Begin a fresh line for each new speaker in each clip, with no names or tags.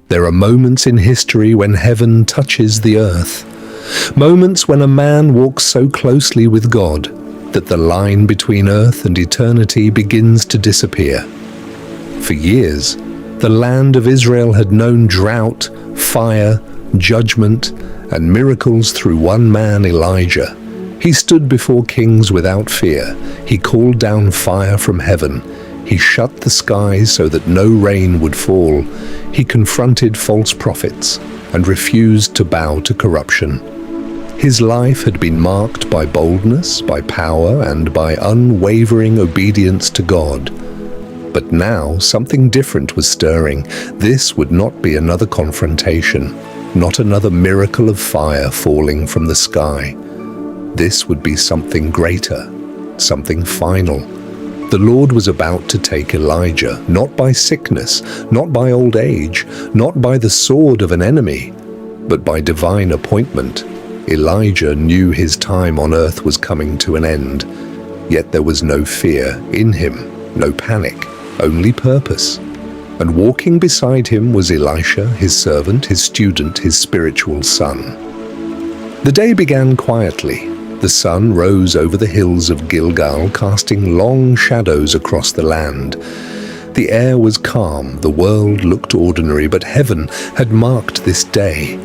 There are moments in history when heaven touches the earth. Moments when a man walks so closely with God that the line between earth and eternity begins to disappear. For years, the land of Israel had known drought, fire, judgment, and miracles through one man, Elijah. He stood before kings without fear. He called down fire from heaven. He shut the skies so that no rain would fall. He confronted false prophets and refused to bow to corruption. His life had been marked by boldness, by power, and by unwavering obedience to God. But now something different was stirring. This would not be another confrontation, not another miracle of fire falling from the sky. This would be something greater, something final. The Lord was about to take Elijah, not by sickness, not by old age, not by the sword of an enemy, but by divine appointment. Elijah knew his time on earth was coming to an end, yet there was no fear in him, no panic, only purpose. And walking beside him was Elisha, his servant, his student, his spiritual son. The day began quietly. The sun rose over the hills of Gilgal, casting long shadows across the land. The air was calm, the world looked ordinary, but heaven had marked this day.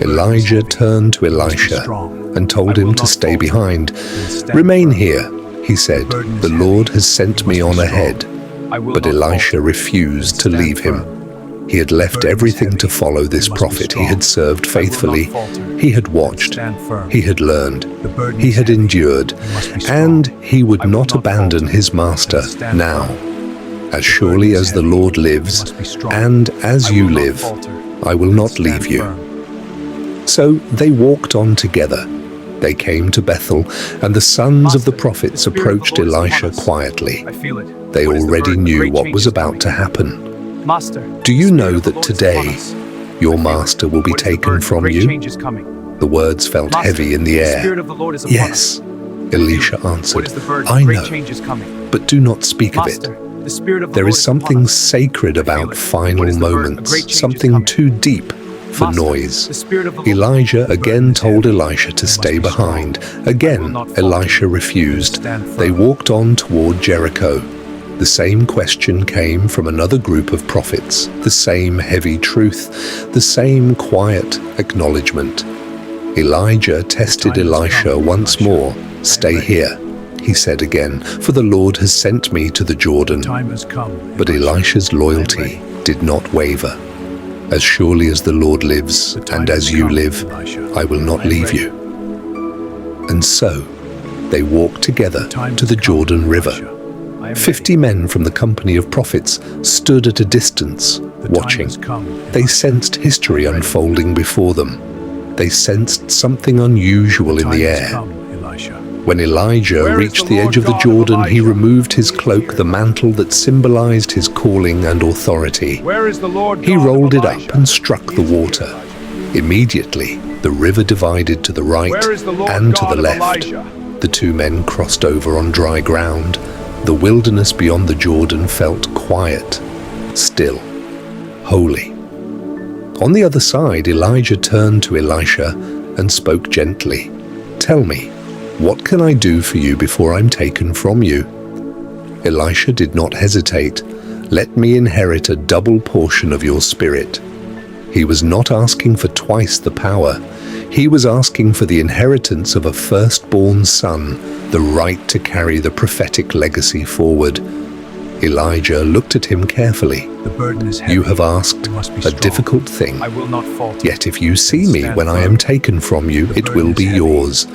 Elijah turned to Elisha and told him to stay behind. "Remain here," he said. "The Lord has sent me on ahead." But Elisha refused to leave him. He had left everything to follow this prophet. He had served faithfully. He had watched. He had learned. He had endured. And he would not abandon his master now. "As surely as the Lord lives, and as you live, I will not leave you." So they walked on together. They came to Bethel, and the sons of the prophets approached Elisha quietly. They already knew what was about to happen. "Do you know that today your master will be taken from you?" The words felt heavy in the air. "Yes," Elisha answered, "I know, but do not speak of it. There is something sacred about final moments, something too deep for noise." Elijah again told Elisha to stay behind. Again, Elisha refused. They walked on toward Jericho. The same question came from another group of prophets, the same heavy truth, the same quiet acknowledgement. Elijah tested Elisha once more. "Stay here," he said again, "for the Lord has sent me to the Jordan." But Elisha's loyalty did not waver. "As surely as the Lord lives, and as you live, I will not leave you." And so they walked together to the Jordan River. 50 men from the company of prophets stood at a distance, watching. They sensed history unfolding before them. They sensed something unusual in the air. When Elijah reached the edge of the Jordan, he removed his cloak, the mantle that symbolized his calling and authority. He rolled it up and struck the water. Immediately, the river divided to the right and to the left. The two men crossed over on dry ground. The wilderness beyond the Jordan felt quiet, still, holy. On the other side, Elijah turned to Elisha and spoke gently. "Tell me, what can I do for you before I'm taken from you?" Elisha did not hesitate. "Let me inherit a double portion of your spirit." He was not asking for twice the power. He was asking for the inheritance of a firstborn son, the right to carry the prophetic legacy forward. Elijah looked at him carefully. "You have asked a difficult thing. Yet if you see me when I am taken from you, it will be yours.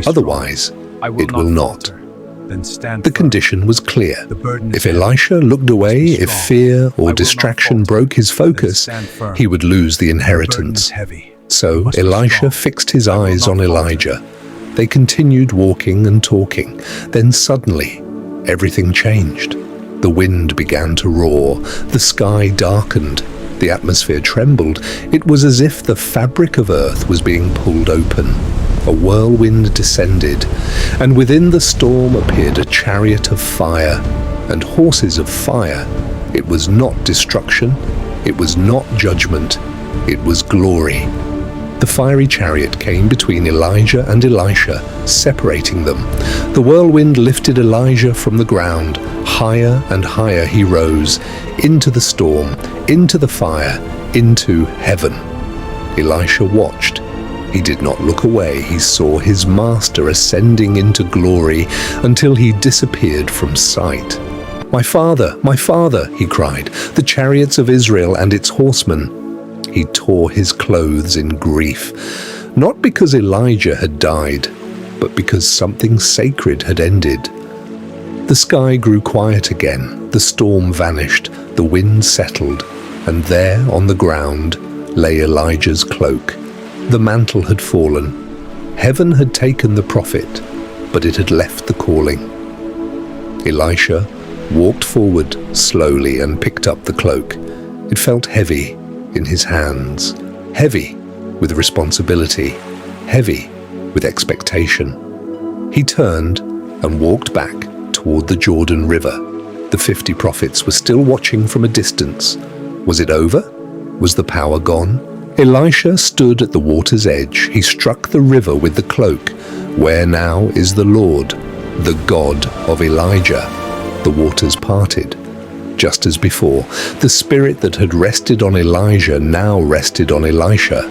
Otherwise, it will not." The condition was clear. If Elisha looked away, if fear or distraction broke his focus, he would lose the inheritance. So Elisha fixed his eyes on Elijah. They continued walking and talking. Then suddenly, everything changed. The wind began to roar. The sky darkened. The atmosphere trembled. It was as if the fabric of earth was being pulled open. A whirlwind descended, and within the storm appeared a chariot of fire and horses of fire. It was not destruction. It was not judgment, it was glory. The fiery chariot came between Elijah and Elisha, separating them. The whirlwind lifted Elijah from the ground. Higher and higher he rose, into the storm, into the fire, into heaven. Elisha watched. He did not look away. He saw his master ascending into glory until he disappeared from sight. My father, he cried, the chariots of Israel and its horsemen. He tore his clothes in grief, not because Elijah had died, but because something sacred had ended. The sky grew quiet again, the storm vanished, the wind settled, and there on the ground lay Elijah's cloak. The mantle had fallen. Heaven had taken the prophet, but it had left the calling. Elisha walked forward slowly and picked up the cloak. It felt heavy in his hands, heavy with responsibility, heavy with expectation. He turned and walked back toward the Jordan River. The 50 prophets were still watching from a distance. Was it over? Was the power gone? Elisha stood at the water's edge. He struck the river with the cloak. Where now is the Lord, the God of Elijah? The waters parted. Just as before, the spirit that had rested on Elijah now rested on Elisha.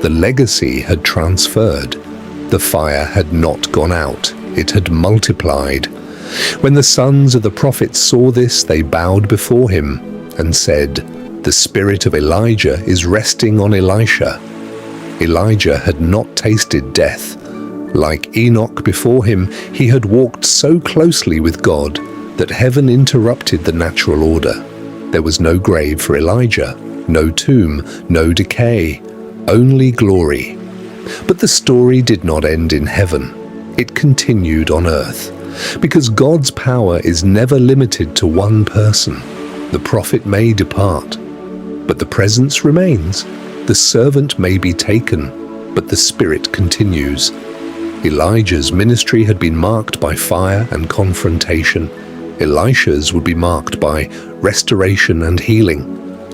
The legacy had transferred. The fire had not gone out. It had multiplied. When the sons of the prophets saw this, they bowed before him and said, "The spirit of Elijah is resting on Elisha." Elijah had not tasted death. Like Enoch before him, he had walked so closely with God that heaven interrupted the natural order. There was no grave for Elijah, no tomb, no decay, only glory. But the story did not end in heaven. It continued on earth. Because God's power is never limited to one person. The prophet may depart, but the presence remains. The servant may be taken, but the spirit continues. Elijah's ministry had been marked by fire and confrontation. Elisha's would be marked by restoration and healing.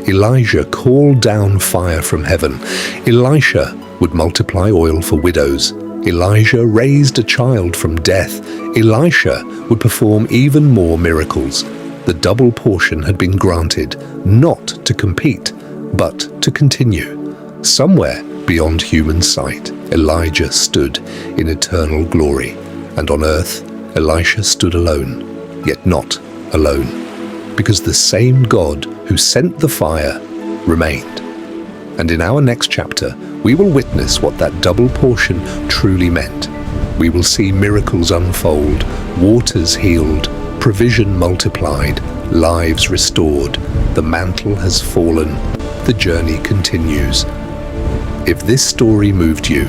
Elijah called down fire from heaven. Elisha would multiply oil for widows. Elijah raised a child from death. Elisha would perform even more miracles. The double portion had been granted, not to compete, but to continue. Somewhere beyond human sight, Elijah stood in eternal glory, and on earth, Elisha stood alone. Yet not alone, because the same God who sent the fire remained. And in our next chapter, we will witness what that double portion truly meant. We will see miracles unfold, waters healed, provision multiplied, lives restored. The mantle has fallen. The journey continues. If this story moved you,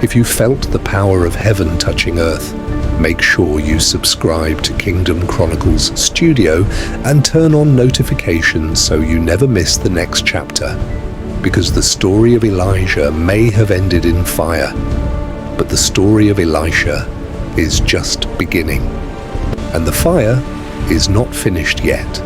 if you felt the power of heaven touching earth, make sure you subscribe to Kingdom Chronicles Studio and turn on notifications so you never miss the next chapter. Because the story of Elijah may have ended in fire, but the story of Elisha is just beginning. And the fire is not finished yet.